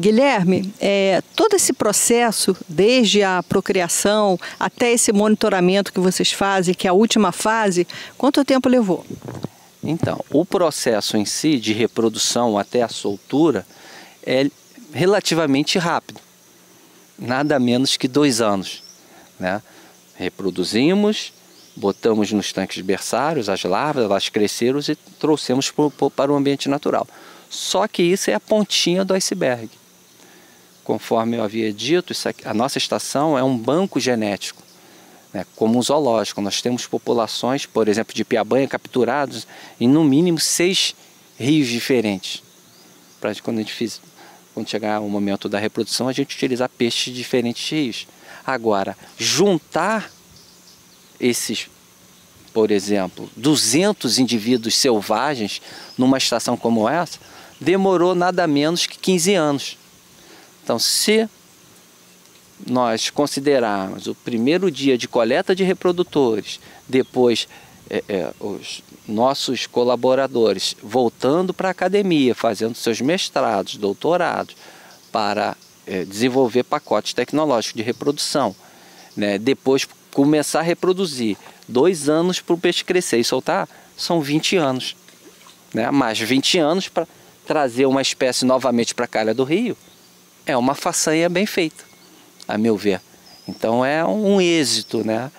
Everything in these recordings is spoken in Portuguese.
Guilherme, todo esse processo, desde a procriação até esse monitoramento que vocês fazem, que é a última fase, quanto tempo levou? Então, o processo em si, de reprodução até a soltura, é relativamente rápido. Nada menos que 2 anos, né? Reproduzimos, botamos nos tanques berçários as larvas, elas cresceram e trouxemos para o ambiente natural. Só que isso é a pontinha do iceberg. Conforme eu havia dito, a nossa estação é um banco genético, né, como um zoológico. Nós temos populações, por exemplo, de piabanha capturados em no mínimo 6 rios diferentes. Para quando chegar o momento da reprodução, a gente utilizar peixes de diferentes rios. Agora, juntar esses, por exemplo, 200 indivíduos selvagens numa estação como essa, demorou nada menos que 15 anos. Então, se nós considerarmos o primeiro dia de coleta de reprodutores, depois os nossos colaboradores voltando para a academia, fazendo seus mestrados, doutorados, para desenvolver pacotes tecnológicos de reprodução, né? Depois começar a reproduzir, 2 anos para o peixe crescer e soltar, são 20 anos. Né? Mais 20 anos para trazer uma espécie novamente para a calha do rio, é uma façanha bem feita, a meu ver. Então é um êxito, né?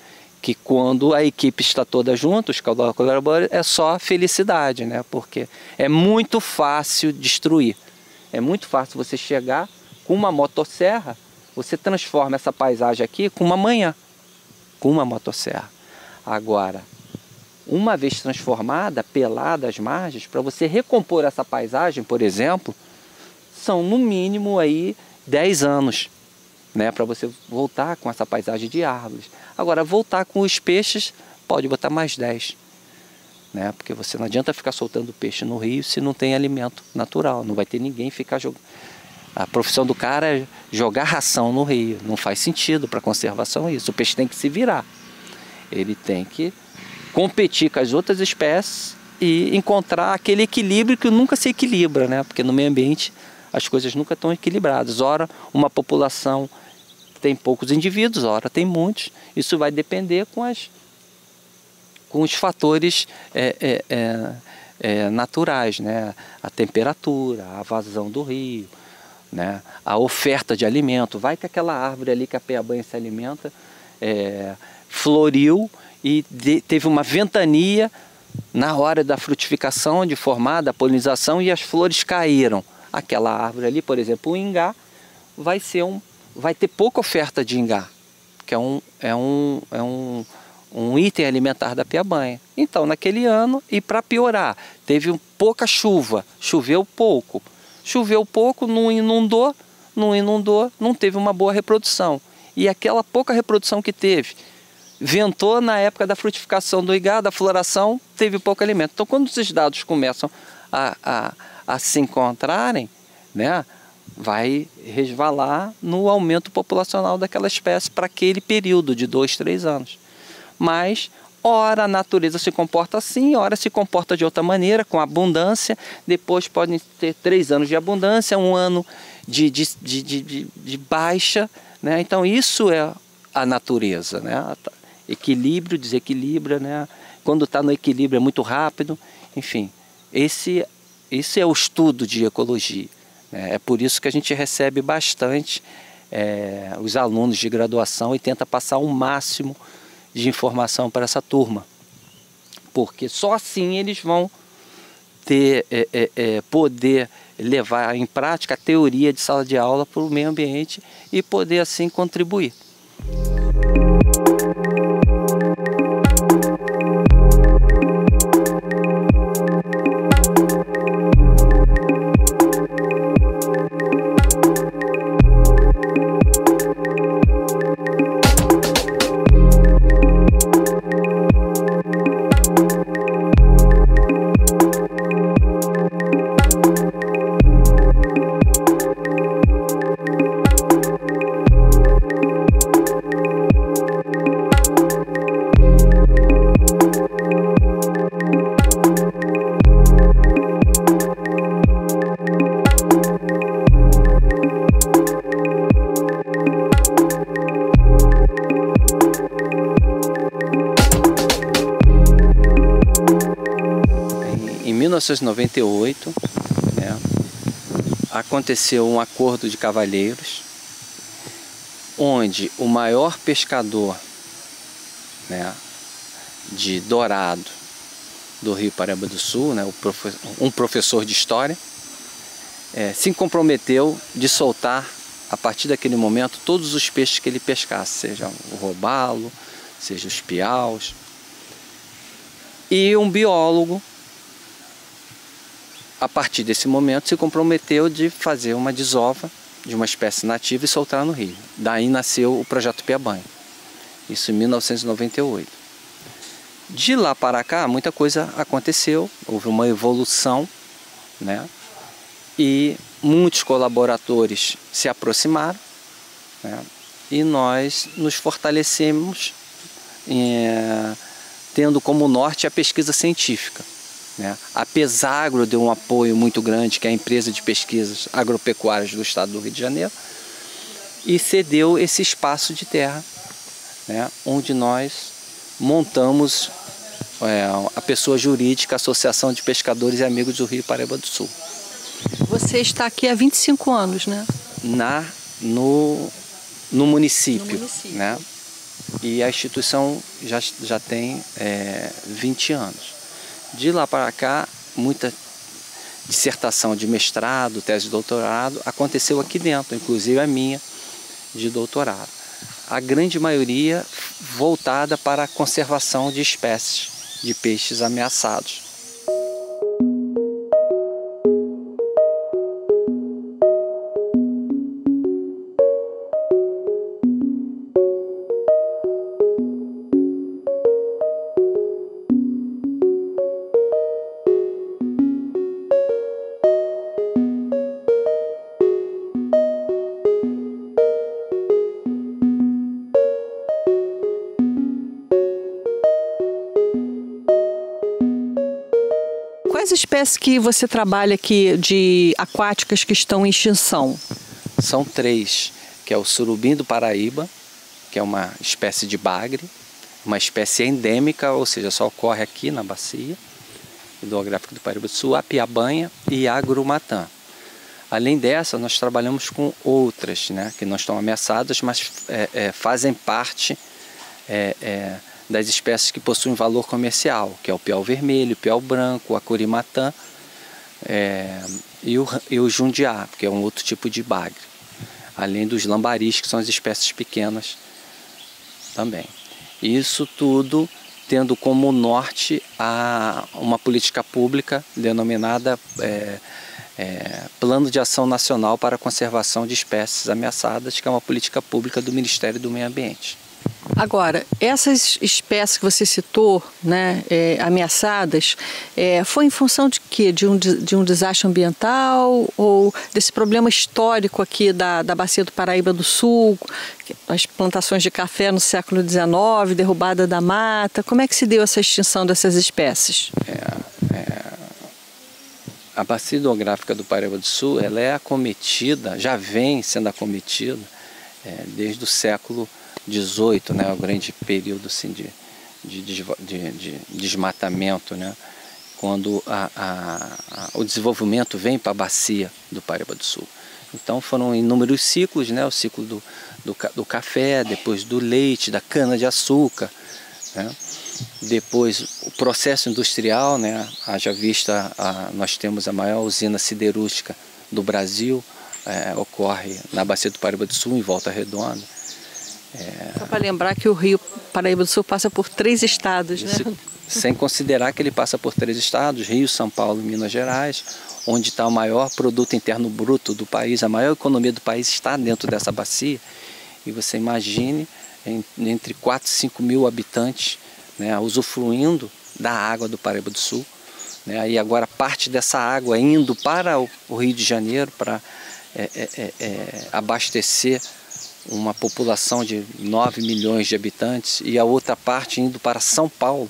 Que quando a equipe está toda junto, os colaboradores, é só felicidade, né? Porque é muito fácil destruir. É muito fácil você chegar com uma motosserra, você transforma essa paisagem aqui com uma manhã, com uma motosserra. Agora, uma vez transformada, pelada as margens, para você recompor essa paisagem, por exemplo, são no mínimo aí 10 anos, né, para você voltar com essa paisagem de árvores. Agora, voltar com os peixes, pode botar mais 10, né, porque você não adianta ficar soltando peixe no rio se não tem alimento natural, não vai ter ninguém ficar jogando. A profissão do cara é jogar ração no rio, não faz sentido para a conservação isso. O peixe tem que se virar, ele tem que competir com as outras espécies e encontrar aquele equilíbrio que nunca se equilibra, né? Porque no meio ambiente as coisas nunca estão equilibradas. Ora, uma população tem poucos indivíduos, ora tem muitos. Isso vai depender com os fatores naturais, né? A temperatura, a vazão do rio, né? A oferta de alimento. Vai que aquela árvore ali que a piabanha se alimenta floriu e teve uma ventania na hora da frutificação, de formar, da polinização, e as flores caíram. Aquela árvore ali, por exemplo, o ingá, vai ter pouca oferta de ingá, que é um item alimentar da piabanha. Então, naquele ano, e para piorar, teve pouca chuva, choveu pouco, não inundou, não teve uma boa reprodução. E aquela pouca reprodução que teve, ventou na época da frutificação do ingá, da floração, teve pouco alimento. Então, quando esses dados começam a se encontrarem, né, vai resvalar no aumento populacional daquela espécie para aquele período de 2, 3 anos. Mas, ora a natureza se comporta assim, ora se comporta de outra maneira, com abundância, depois podem ter 3 anos de abundância, 1 ano de baixa, né? Então isso é a natureza, né? Equilíbrio, desequilíbrio, né? Quando está no equilíbrio é muito rápido, enfim, esse é o estudo de ecologia, né? É por isso que a gente recebe bastante os alunos de graduação e tenta passar o máximo de informação para essa turma, porque só assim eles vão ter poder levar em prática a teoria de sala de aula para o meio ambiente e poder assim contribuir. 1998, né, aconteceu um acordo de cavalheiros, onde o maior pescador, né, de dourado do Rio Paraíba do Sul, né, um professor de história, se comprometeu de soltar, a partir daquele momento, todos os peixes que ele pescasse, seja o robalo, seja os piaus. E um biólogo, a partir desse momento, se comprometeu de fazer uma desova de uma espécie nativa e soltar no rio. Daí nasceu o Projeto Piabanha, isso em 1998. De lá para cá, muita coisa aconteceu, houve uma evolução, né? E muitos colaboradores se aproximaram, né? E nós nos fortalecemos, tendo como norte a pesquisa científica, né? A Pesagro deu um apoio muito grande, que é a empresa de pesquisas agropecuárias do estado do Rio de Janeiro, e cedeu esse espaço de terra, né? Onde nós montamos a pessoa jurídica, a Associação de Pescadores e Amigos do Rio Paraíba do Sul. Você está aqui há 25 anos, né? No município, né? E a instituição já tem 20 anos. De lá para cá, muita dissertação de mestrado, tese de doutorado, aconteceu aqui dentro, inclusive a minha de doutorado. A grande maioria voltada para a conservação de espécies de peixes ameaçados. Quais espécies que você trabalha aqui de aquáticas que estão em extinção? São 3, que é o surubim do Paraíba, que é uma espécie de bagre, uma espécie endêmica, ou seja, só ocorre aqui na bacia hidrográfica do Paraíba do Sul, a piabanha e a grumatã. Além dessa, nós trabalhamos com outras, né, que não estão ameaçadas, mas fazem parte das espécies que possuem valor comercial, que é o piau vermelho, o piau branco, a curimatã e o jundiá, que é um outro tipo de bagre. Além dos lambaris, que são as espécies pequenas também. Isso tudo tendo como norte uma política pública denominada Plano de Ação Nacional para a Conservação de Espécies Ameaçadas, que é uma política pública do Ministério do Meio Ambiente. Agora, essas espécies que você citou, né, ameaçadas, foi em função de quê? De um desastre ambiental ou desse problema histórico aqui da bacia do Paraíba do Sul, as plantações de café no século XIX, derrubada da mata? Como é que se deu essa extinção dessas espécies? A bacia hidrográfica do Paraíba do Sul, ela é acometida, já vem sendo acometida desde o século XVIII, né, o grande período assim, de desmatamento, né, quando o desenvolvimento vem para a bacia do Paraíba do Sul. Então foram inúmeros ciclos, né, o ciclo do café, depois do leite, da cana-de-açúcar, né, depois o processo industrial, né, haja vista, nós temos a maior usina siderúrgica do Brasil, ocorre na bacia do Paraíba do Sul, em Volta Redonda. Só para lembrar que o Rio Paraíba do Sul passa por 3 estados, né? Sem considerar que ele passa por 3 estados, Rio, São Paulo e Minas Gerais, onde está o maior produto interno bruto do país, a maior economia do país está dentro dessa bacia. E você imagine, entre 4 e 5 mil habitantes, né, usufruindo da água do Paraíba do Sul, né, e agora parte dessa água indo para o Rio de Janeiro para abastecer uma população de 9 milhões de habitantes e a outra parte indo para São Paulo.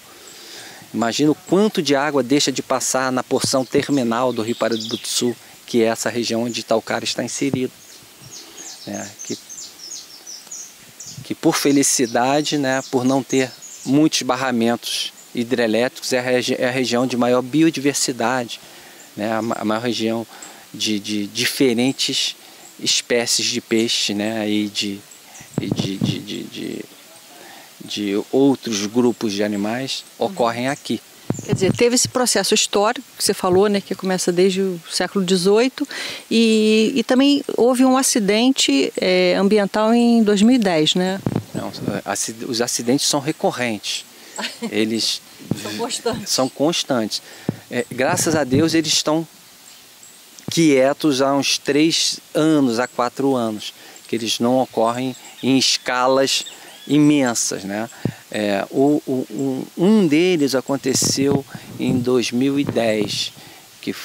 Imagina o quanto de água deixa de passar na porção terminal do Rio Paraíba do Sul, que é essa região onde Itaocara está inserido. Que por felicidade, né, por não ter muitos barramentos hidrelétricos é a região de maior biodiversidade, né? A maior região de diferentes espécies de peixe, né? E de outros grupos de animais ocorrem aqui. Quer dizer, teve esse processo histórico que você falou, né, que começa desde o século XVIII, e também houve um acidente ambiental em 2010, né? Não, os acidentes são recorrentes, eles são constantes. Graças a Deus eles estão quietos há uns 3 anos, há 4 anos, que eles não ocorrem em escalas imensas, né? Um deles aconteceu em 2010, que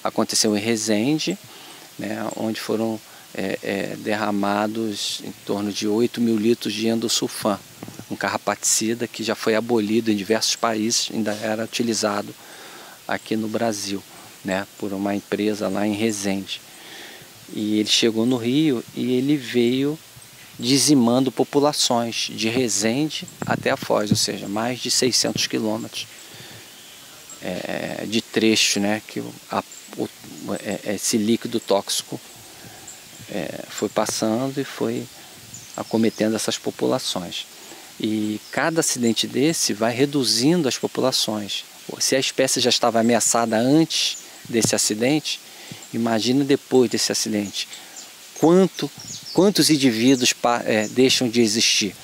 aconteceu em Resende, né? Onde foram derramados em torno de 8 mil litros de endosulfan, um carrapaticida que já foi abolido em diversos países, ainda era utilizado aqui no Brasil, né? Por uma empresa lá em Resende. E ele chegou no Rio e ele veio dizimando populações de Resende até a Foz, ou seja, mais de 600 quilômetros de trecho, né, que esse líquido tóxico foi passando e foi acometendo essas populações. E cada acidente desse vai reduzindo as populações. Se a espécie já estava ameaçada antes desse acidente, imagina depois desse acidente. Quantos indivíduos deixam de existir,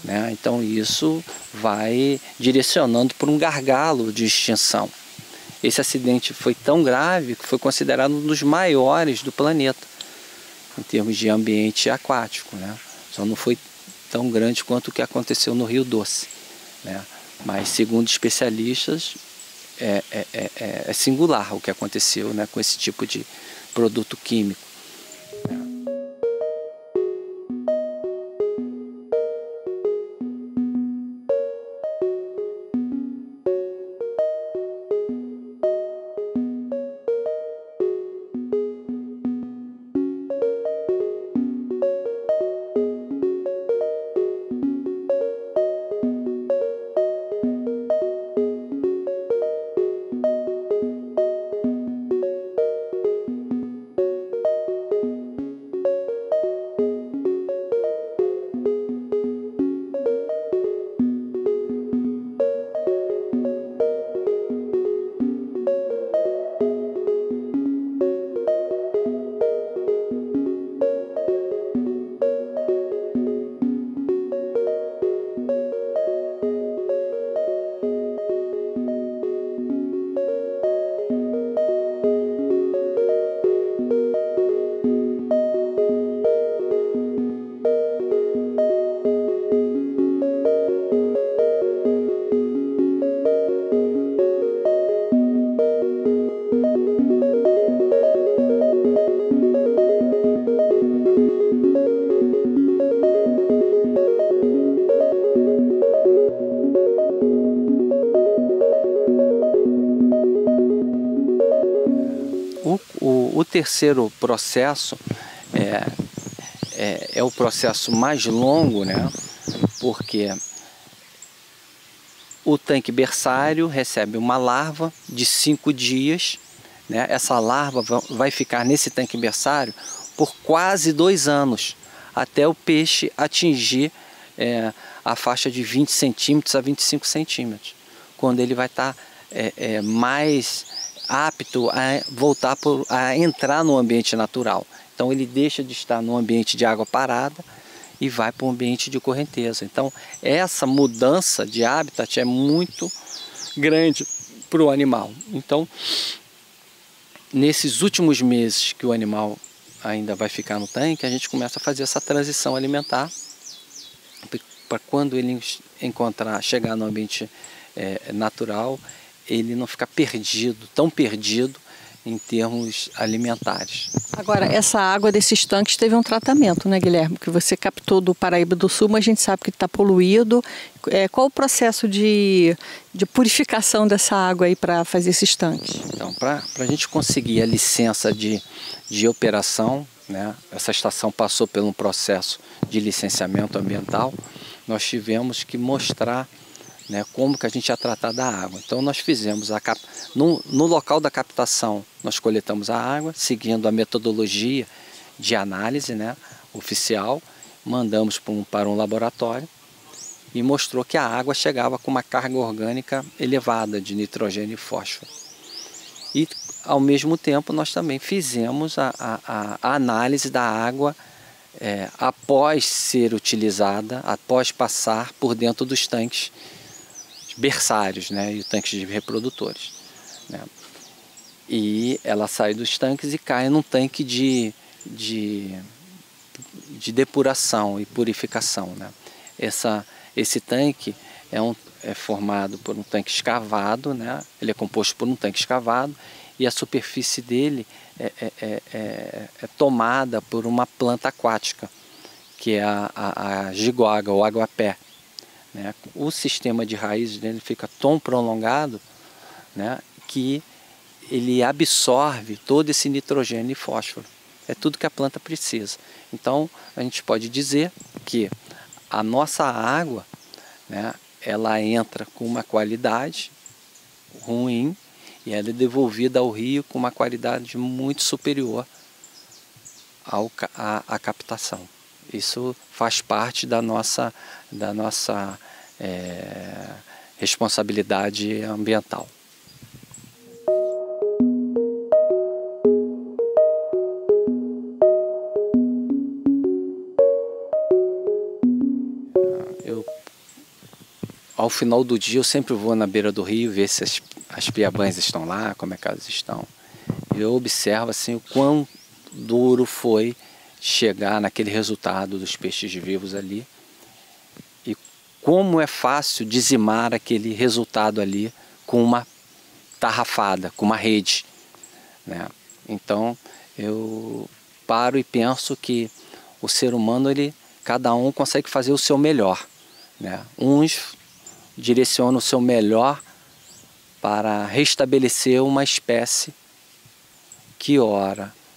né? Então isso vai direcionando por um gargalo de extinção. Esse acidente foi tão grave que foi considerado um dos maiores do planeta, em termos de ambiente aquático, né? Só não foi tão grande quanto o que aconteceu no Rio Doce, né? Mas segundo especialistas é singular o que aconteceu, né, com esse tipo de produto químico. O terceiro processo é o processo mais longo, né? Porque o tanque berçário recebe uma larva de 5 dias, né? Essa larva vai ficar nesse tanque berçário por quase 2 anos, até o peixe atingir a faixa de 20 centímetros a 25 centímetros, quando ele vai estar mais apto a voltar a entrar no ambiente natural. Então ele deixa de estar no ambiente de água parada e vai para o ambiente de correnteza. Então essa mudança de habitat é muito grande para o animal. Então nesses últimos meses que o animal ainda vai ficar no tanque, a gente começa a fazer essa transição alimentar para quando ele chegar no ambiente natural, ele não ficar tão perdido em termos alimentares. Agora, essa água desses tanques teve um tratamento, né, Guilherme? Que você captou do Paraíba do Sul, mas a gente sabe que está poluído. Qual o processo de purificação dessa água aí para fazer esses tanques? Então, para a gente conseguir a licença de operação, né, essa estação passou por um processo de licenciamento ambiental, nós tivemos que mostrar né, como que a gente ia tratar da água. Então nós fizemos, no local da captação, nós coletamos a água, seguindo a metodologia de análise, né, oficial, mandamos para um laboratório e mostrou que a água chegava com uma carga orgânica elevada de nitrogênio e fósforo. E ao mesmo tempo nós também fizemos a análise da água após ser utilizada, após passar por dentro dos tanques berçários, né, e tanques de reprodutores, né. E ela sai dos tanques e cai num tanque de depuração e purificação, né. Esse tanque é formado por um tanque escavado, né, ele é composto por um tanque escavado e a superfície dele é tomada por uma planta aquática, que é a jigoaga ou aguapé, né. O sistema de raízes dele fica tão prolongado, né, que ele absorve todo esse nitrogênio e fósforo. É tudo que a planta precisa. Então a gente pode dizer que a nossa água, né, ela entra com uma qualidade ruim e ela é devolvida ao rio com uma qualidade muito superior à captação. Isso faz parte da nossa responsabilidade ambiental. Ao final do dia eu sempre vou na beira do rio ver se as piabãs estão lá, como é que elas estão. Eu observo assim o quão duro foi chegar naquele resultado dos peixes vivos ali e como é fácil dizimar aquele resultado ali com uma tarrafada, com uma rede, né? Então eu paro e penso que o ser humano, cada um consegue fazer o seu melhor, né? Uns direciona o seu melhor para restabelecer uma espécie que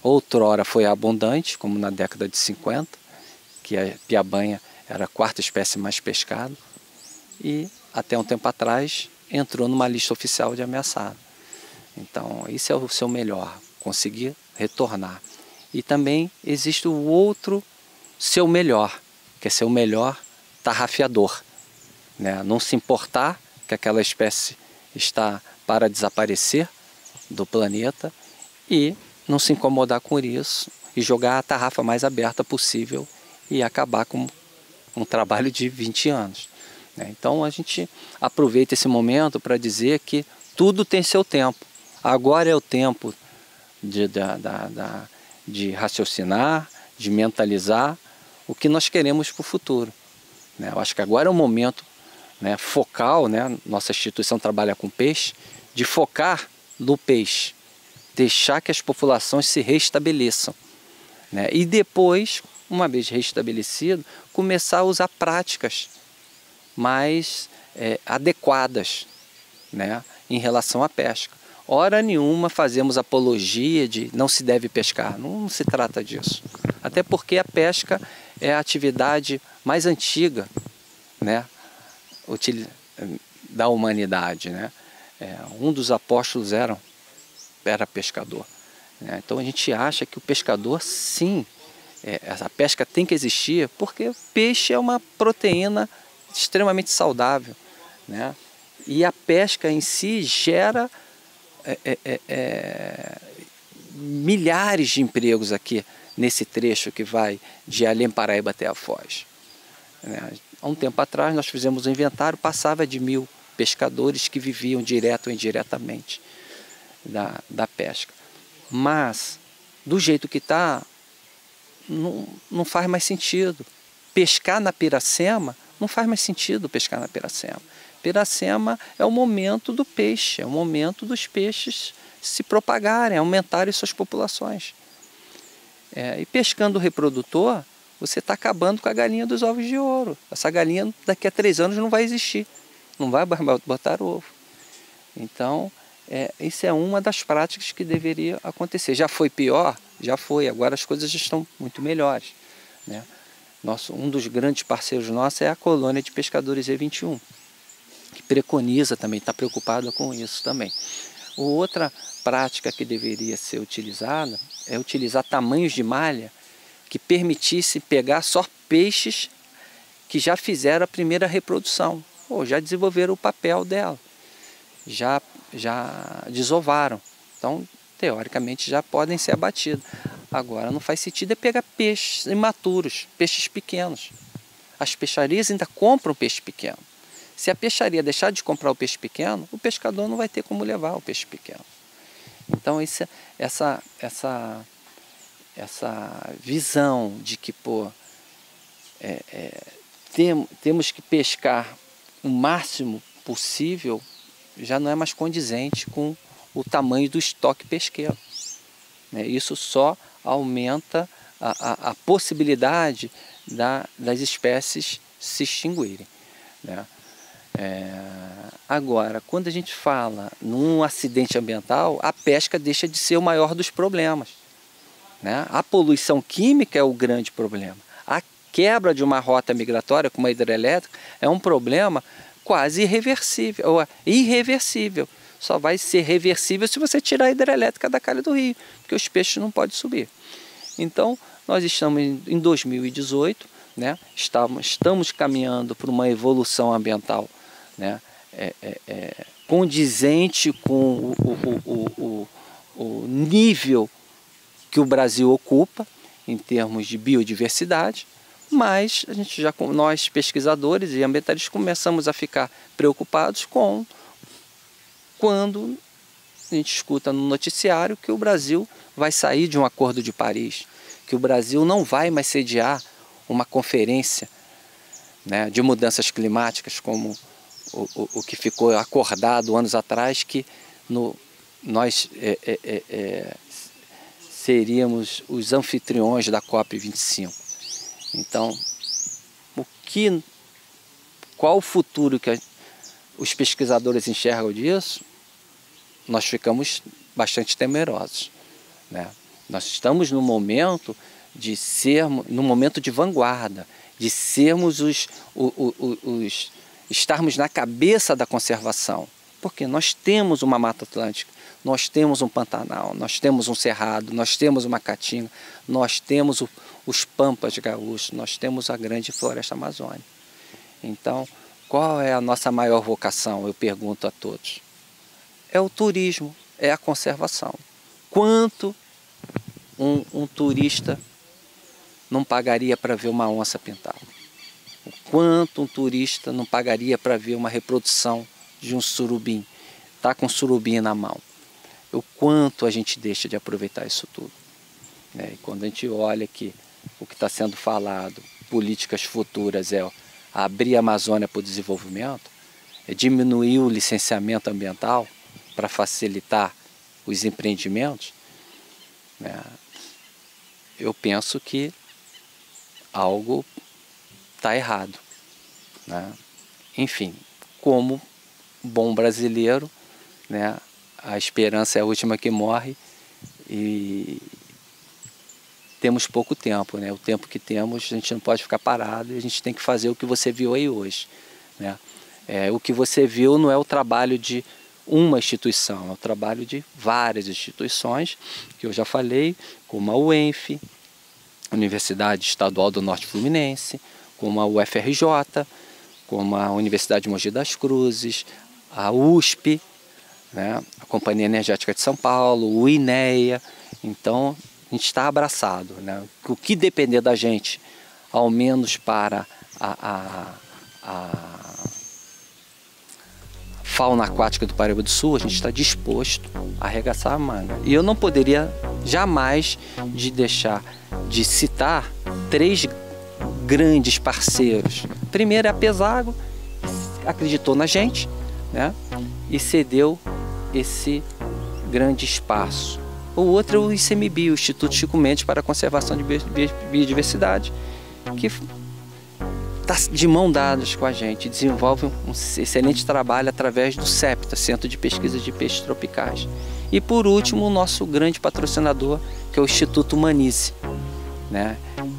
outrora foi abundante, como na década de 50, que a piabanha era a quarta espécie mais pescada, e até um tempo atrás entrou numa lista oficial de ameaçada. Então, isso é o seu melhor, conseguir retornar. E também existe o outro seu melhor, que é seu melhor tarrafiador, né? Não se importar que aquela espécie está para desaparecer do planeta e não se incomodar com isso e jogar a tarrafa mais aberta possível e acabar com um trabalho de 20 anos. Né? Então a gente aproveita esse momento para dizer que tudo tem seu tempo. Agora é o tempo de raciocinar, de mentalizar o que nós queremos para o futuro. Né? Eu acho que agora é o momento, né, focal, né, nossa instituição trabalha com peixe, de focar no peixe, deixar que as populações se restabeleçam, né, e depois, uma vez restabelecido, começar a usar práticas mais adequadas, né, em relação à pesca. Hora nenhuma fazemos apologia de não se deve pescar, não se trata disso. Até porque a pesca é a atividade mais antiga, né, da humanidade, né? Um dos apóstolos era pescador, né? Então a gente acha que o pescador, sim, a pesca tem que existir porque o peixe é uma proteína extremamente saudável, né? E a pesca em si gera milhares de empregos aqui nesse trecho que vai de Além Paraíba até a Foz, né? Há um tempo atrás nós fizemos um inventário, passava de 1000 pescadores que viviam direto ou indiretamente da pesca. Mas, do jeito que está, não faz mais sentido. Pescar na Piracema, não faz mais sentido pescar na Piracema. Piracema é o momento do peixe, é o momento dos peixes se propagarem, aumentarem suas populações. E pescando o reprodutor, você está acabando com a galinha dos ovos de ouro. Essa galinha daqui a 3 anos não vai existir, não vai botar ovo. Então, isso é uma das práticas que deveria acontecer. Já foi pior? Já foi, agora as coisas já estão muito melhores, né? Um dos grandes parceiros nossos é a colônia de pescadores E21, que preconiza também, está preocupada com isso também. Outra prática que deveria ser utilizada é utilizar tamanhos de malha que permitisse pegar só peixes que já fizeram a primeira reprodução, ou já desenvolveram o papel dela, já desovaram. Então, teoricamente, já podem ser abatidos. Agora, não faz sentido é pegar peixes imaturos, peixes pequenos. As peixarias ainda compram peixe pequeno. Se a peixaria deixar de comprar o peixe pequeno, o pescador não vai ter como levar o peixe pequeno. Então, essa visão de que temos que pescar o máximo possível já não é mais condizente com o tamanho do estoque pesqueiro. Isso só aumenta a possibilidade das espécies se extinguirem. Agora, quando a gente fala num acidente ambiental, a pesca deixa de ser o maior dos problemas. A poluição química é o grande problema. A quebra de uma rota migratória, como a hidrelétrica, é um problema quase irreversível, ou irreversível. Só vai ser reversível se você tirar a hidrelétrica da calha do rio, porque os peixes não podem subir. Então, nós estamos em 2018, estamos caminhando para uma evolução ambiental condizente com o nível que o Brasil ocupa em termos de biodiversidade, mas nós pesquisadores e ambientalistas começamos a ficar preocupados quando a gente escuta no noticiário que o Brasil vai sair de um acordo de Paris, que o Brasil não vai mais sediar uma conferência de mudanças climáticas, como o que ficou acordado anos atrás, que nós seríamos os anfitriões da COP25. Então, qual o futuro que os pesquisadores enxergam disso? Nós ficamos bastante temerosos. Nós estamos no momento de vanguarda, de sermos estarmos na cabeça da conservação, porque nós temos uma Mata Atlântica, nós temos um Pantanal, nós temos um Cerrado, nós temos uma Caatinga, nós temos os Pampas Gaúchos, nós temos a grande floresta amazônica. Então, qual é a nossa maior vocação? Eu pergunto a todos. É o turismo, é a conservação. Quanto um turista não pagaria para ver uma onça pintada? O quanto um turista não pagaria para ver uma reprodução de um surubim? Tá com surubim na mão. O quanto a gente deixa de aproveitar isso tudo. E quando a gente olha que o que está sendo falado, políticas futuras, é abrir a Amazônia para o desenvolvimento, é diminuir o licenciamento ambiental para facilitar os empreendimentos, eu penso que algo está errado. Enfim, como bom brasileiro, a esperança é a última que morre e temos pouco tempo. O tempo que temos, a gente não pode ficar parado e a gente tem que fazer o que você viu aí hoje. O que você viu não é o trabalho de uma instituição, é o trabalho de várias instituições, que eu já falei, como a UENF, Universidade Estadual do Norte Fluminense, como a UFRJ, como a Universidade de Mogi das Cruzes, a USP, a Companhia Energética de São Paulo, o INEA. Então, a gente está abraçado. O que depender da gente, ao menos para a fauna aquática do Paraíba do Sul, a gente está disposto a arregaçar a manga. E eu não poderia jamais deixar de citar 3 grandes parceiros. Primeiro é a Pesago, que acreditou na gente, e cedeu esse grande espaço. O outro é o ICMBio, o Instituto Chico Mendes para a Conservação de Biodiversidade, que está de mão dadas com a gente, desenvolve um excelente trabalho através do CEPTA, Centro de Pesquisa de Peixes Tropicais. E por último, o nosso grande patrocinador, que é o Instituto Humanize,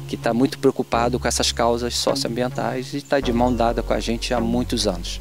que está muito preocupado com essas causas socioambientais e está de mão dada com a gente há muitos anos.